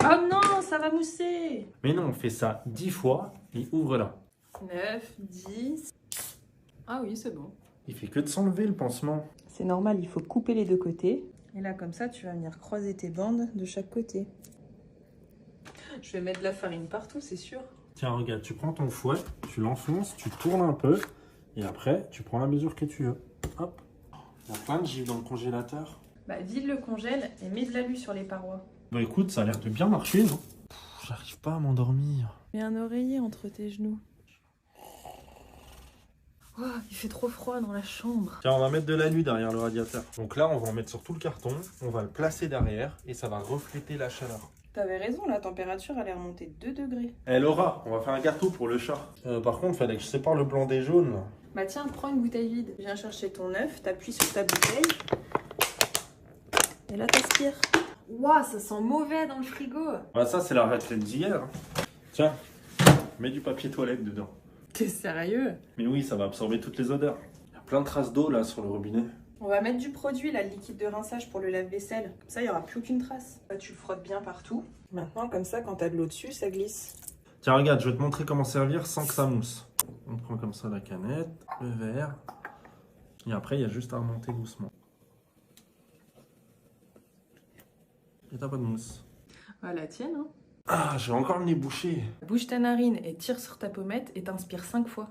Oh non, ça va mousser. Mais non, on fait ça 10 fois et ouvre-la. 9, 10... Ah oui, c'est bon. Il fait que de s'enlever le pansement. C'est normal, il faut couper les deux côtés. Et là, comme ça, tu vas venir croiser tes bandes de chaque côté. Je vais mettre de la farine partout, c'est sûr. Tiens, regarde, tu prends ton fouet, tu l'enfonces, tu tournes un peu, et après, tu prends la mesure que tu veux. Hop. Il y a plein de givre dans le congélateur. Bah, vide le congèle et mets de l'alu sur les parois. Bah écoute, ça a l'air de bien marcher, non? J'arrive pas à m'endormir. Mets un oreiller entre tes genoux. Oh, il fait trop froid dans la chambre. Tiens, on va mettre de l'alu derrière le radiateur. Donc là, on va en mettre sur tout le carton, on va le placer derrière, et ça va refléter la chaleur. T'avais raison, la température elle est remontée de 2 degrés. Eh Laura, on va faire un gâteau pour le chat. Par contre, fallait que je sépare le blanc des jaunes. Là. Bah tiens, prends une bouteille vide. Viens chercher ton œuf, t'appuies sur ta bouteille. Et là, t'aspires. Ouah, ça sent mauvais dans le frigo. Bah ça, c'est la raclette d'hier. Tiens, mets du papier toilette dedans. T'es sérieux? Mais oui, ça va absorber toutes les odeurs. Il y a plein de traces d'eau là sur le robinet. On va mettre du produit, là, le liquide de rinçage pour le lave-vaisselle. Comme ça, il n'y aura plus aucune trace. Là, tu le frottes bien partout. Maintenant, comme ça, quand t'as de l'eau dessus, ça glisse. Tiens, regarde, je vais te montrer comment servir sans que ça mousse. On prend comme ça la canette, le verre. Et après, il y a juste à remonter doucement. Et t'as pas de mousse. Ah, la tienne, hein. Ah, j'ai encore le nez bouché. Bouge ta narine et tire sur ta pommette et t'inspires 5 fois.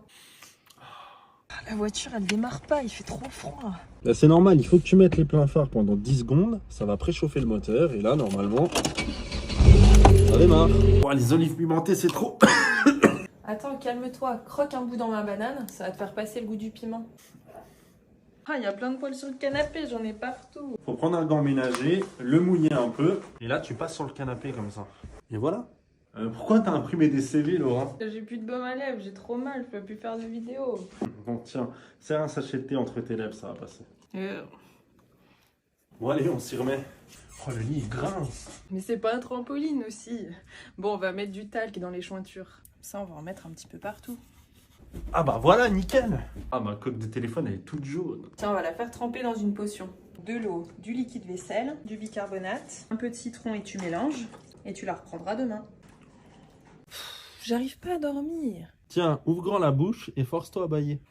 La voiture, elle démarre pas, il fait trop froid. Là, c'est normal, il faut que tu mettes les pleins phares pendant 10 secondes. Ça va préchauffer le moteur. Et là, normalement, ça démarre. Oh, les olives pimentées, c'est trop. Attends, calme-toi. Croque un bout dans ma banane, ça va te faire passer le goût du piment. Ah, il y a plein de poils sur le canapé, j'en ai partout. Faut prendre un gant ménager, le mouiller un peu. Et là, tu passes sur le canapé comme ça. Et voilà. Pourquoi t'as imprimé des CV, Laura? J'ai plus de baume à lèvres, j'ai trop mal, je peux plus faire de vidéos. Bon, tiens, serre un sachet de thé entre tes lèvres, ça va passer. Euh. Bon, allez, on s'y remet. Oh, le lit, il grince. Mais c'est pas un trampoline aussi. Bon, on va mettre du talc dans les jointures. Ça, on va en mettre un petit peu partout. Ah bah voilà, nickel. Ah, ma coque de téléphone, elle est toute jaune. Tiens, on va la faire tremper dans une potion. De l'eau, du liquide vaisselle, du bicarbonate, un peu de citron et tu mélanges. Et tu la reprendras demain. J'arrive pas à dormir. Tiens, ouvre grand la bouche et force-toi à bâiller.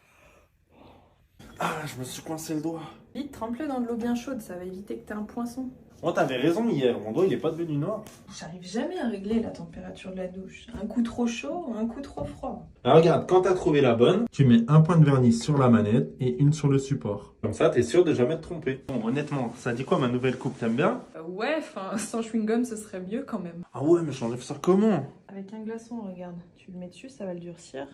Ah, je me suis coincé le doigt. Vite, trempe-le dans de l'eau bien chaude, ça va éviter que t'aies un poinçon. Oh, t'avais raison hier, mon doigt il est pas devenu noir. J'arrive jamais à régler la température de la douche. Un coup trop chaud, un coup trop froid. Alors regarde, quand t'as trouvé la bonne, tu mets un point de vernis sur la manette et une sur le support. Comme ça, t'es sûr de jamais te tromper. Bon, honnêtement, ça dit quoi ma nouvelle coupe, t'aimes bien? Ouais, enfin, sans chewing-gum, ce serait mieux quand même. Ah ouais, mais j'enlève ça comment? Avec un glaçon, regarde. Tu le mets dessus, ça va le durcir.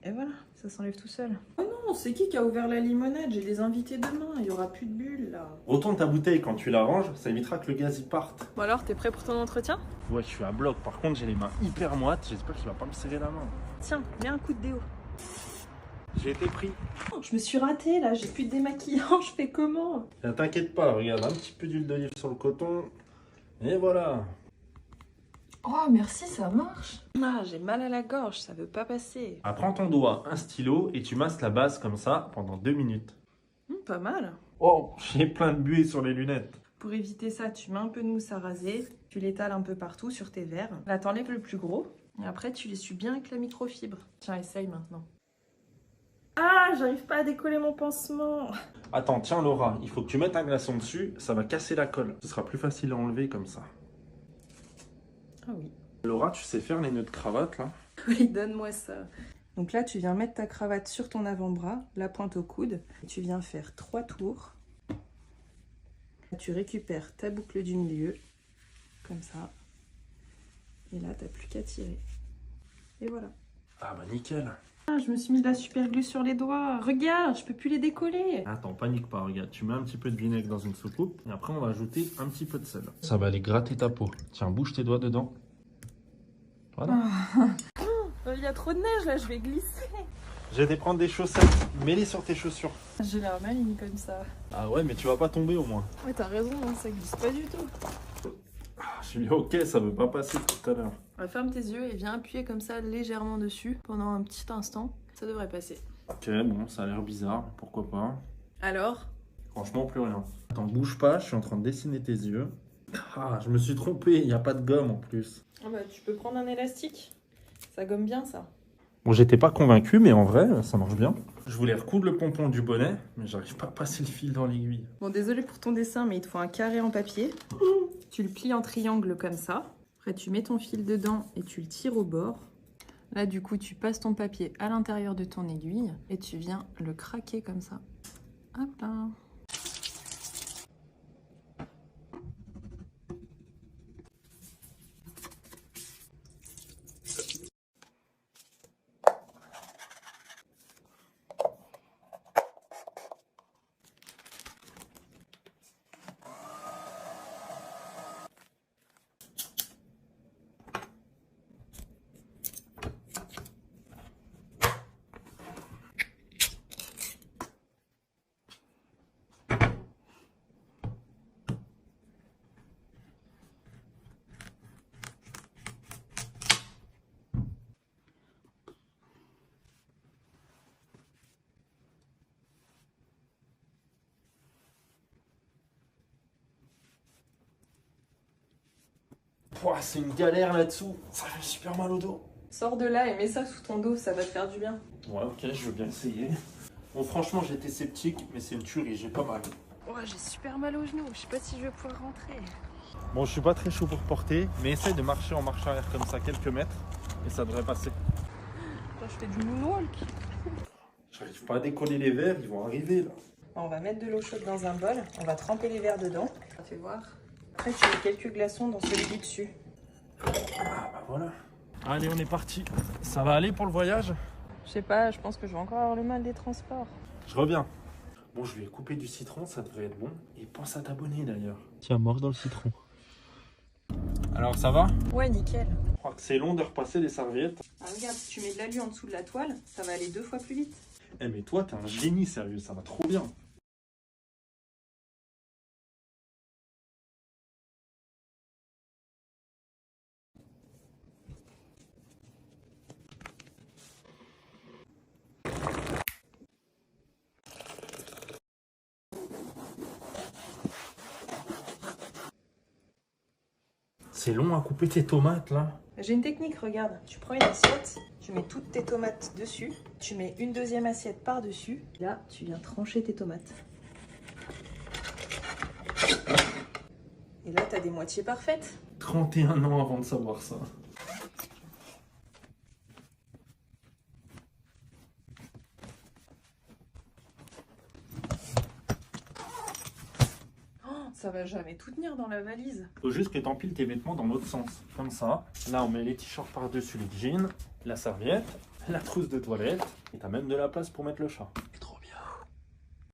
Et voilà, ça s'enlève tout seul. Oh non, c'est qui a ouvert la limonade? J'ai des invités demain, il y aura plus de bulles là. Retourne ta bouteille quand tu la ranges, ça évitera que le gaz y parte. Bon alors, t'es prêt pour ton entretien? Ouais, je suis à bloc, par contre j'ai les mains hyper moites, j'espère qu'il va pas me serrer la main. Tiens, mets un coup de déo. J'ai été pris. Oh, je me suis ratée là, j'ai plus de démaquillant, je fais comment? Ne t'inquiète pas, regarde, un petit peu d'huile d'olive sur le coton. Et voilà. Oh merci, ça marche. Ah, j'ai mal à la gorge, ça veut pas passer. Ah, prends ton doigt, un stylo et tu masses la base comme ça pendant 2 minutes. Pas mal. Oh, j'ai plein de buée sur les lunettes. Pour éviter ça, tu mets un peu de mousse à raser, tu l'étales un peu partout sur tes verres. Là, t'enlèves le plus gros et après tu l'essuies bien avec la microfibre. Tiens, essaye maintenant. Ah, j'arrive pas à décoller mon pansement. Attends, tiens Laura, il faut que tu mettes un glaçon dessus, ça va casser la colle. Ce sera plus facile à enlever comme ça. Ah oui. Laura, tu sais faire les nœuds de cravate là? Oui, donne-moi ça. Donc là, tu viens mettre ta cravate sur ton avant-bras, la pointe au coude. Et tu viens faire 3 tours. Tu récupères ta boucle du milieu, comme ça. Et là, t'as plus qu'à tirer. Et voilà. Ah bah nickel. Ah, je me suis mis de la super glue sur les doigts. Regarde, je peux plus les décoller. Attends, panique pas, regarde. Tu mets un petit peu de vinaigre dans une soucoupe et après on va ajouter un petit peu de sel. Ça va aller gratter ta peau. Tiens, bouge tes doigts dedans. Voilà. Il y a trop de neige là, je vais glisser. J'ai été prendre des chaussettes. Mets-les sur tes chaussures. J'ai l'air maligne comme ça. Ah ouais, mais tu vas pas tomber au moins. Ouais, t'as raison, hein, ça glisse pas du tout. Ah, je suis dit ok, ça veut pas passer tout à l'heure. Ferme tes yeux et viens appuyer comme ça légèrement dessus pendant un petit instant. Ça devrait passer. Ok, bon, ça a l'air bizarre. Pourquoi pas? Alors? Franchement, plus rien. Attends, bouge pas, je suis en train de dessiner tes yeux. Ah, je me suis trompé, il n'y a pas de gomme en plus. Ah bah, tu peux prendre un élastique. Ça gomme bien ça. Bon, j'étais pas convaincu, mais en vrai, ça marche bien. Je voulais recoudre le pompon du bonnet, mais j'arrive pas à passer le fil dans l'aiguille. Bon, désolé pour ton dessin, mais il te faut un carré en papier. Tu le plies en triangle comme ça. Après, tu mets ton fil dedans et tu le tires au bord. Là, du coup, tu passes ton papier à l'intérieur de ton aiguille et tu viens le craquer comme ça. Hop là. Pouah, c'est une galère là-dessous, ça fait super mal au dos. Sors de là et mets ça sous ton dos, ça va te faire du bien. Ouais, ok, je veux bien essayer. Bon, franchement, j'étais sceptique, mais c'est une tuerie, j'ai pas mal. Ouais, j'ai super mal au genou, je sais pas si je vais pouvoir rentrer. Bon, je suis pas très chaud pour porter, mais essaye de marcher en marche arrière comme ça quelques mètres, et ça devrait passer. Là, je fais du moonwalk. J'arrive pas à décoller les verres, ils vont arriver là. On va mettre de l'eau chaude dans un bol, on va tremper les verres dedans. Fais voir. Après, tu mets quelques glaçons dans celui du dessus. Ah bah voilà. Allez, on est parti. Ça va aller pour le voyage? Je sais pas, je pense que je vais encore avoir le mal des transports. Je reviens. Bon, je vais couper du citron, ça devrait être bon. Et pense à t'abonner d'ailleurs. Tiens, mange dans le citron. Alors, ça va? Ouais, nickel. Je crois que c'est long de repasser les serviettes. Ah, regarde, si tu mets de l'alu en dessous de la toile, ça va aller 2 fois plus vite. Eh mais toi, t'es un génie, sérieux, ça va trop bien. C'est long à couper tes tomates là. J'ai une technique, regarde. Tu prends une assiette, tu mets toutes tes tomates dessus, tu mets une deuxième assiette par-dessus. Là, tu viens trancher tes tomates. Et là, t'as des moitiés parfaites. 31 ans avant de savoir ça. Ça va jamais tout tenir dans la valise. Faut juste que t'empiles tes vêtements dans l'autre sens. Comme ça. Là, on met les t-shirts par-dessus les jeans, la serviette, la trousse de toilette. Et t'as même de la place pour mettre le chat.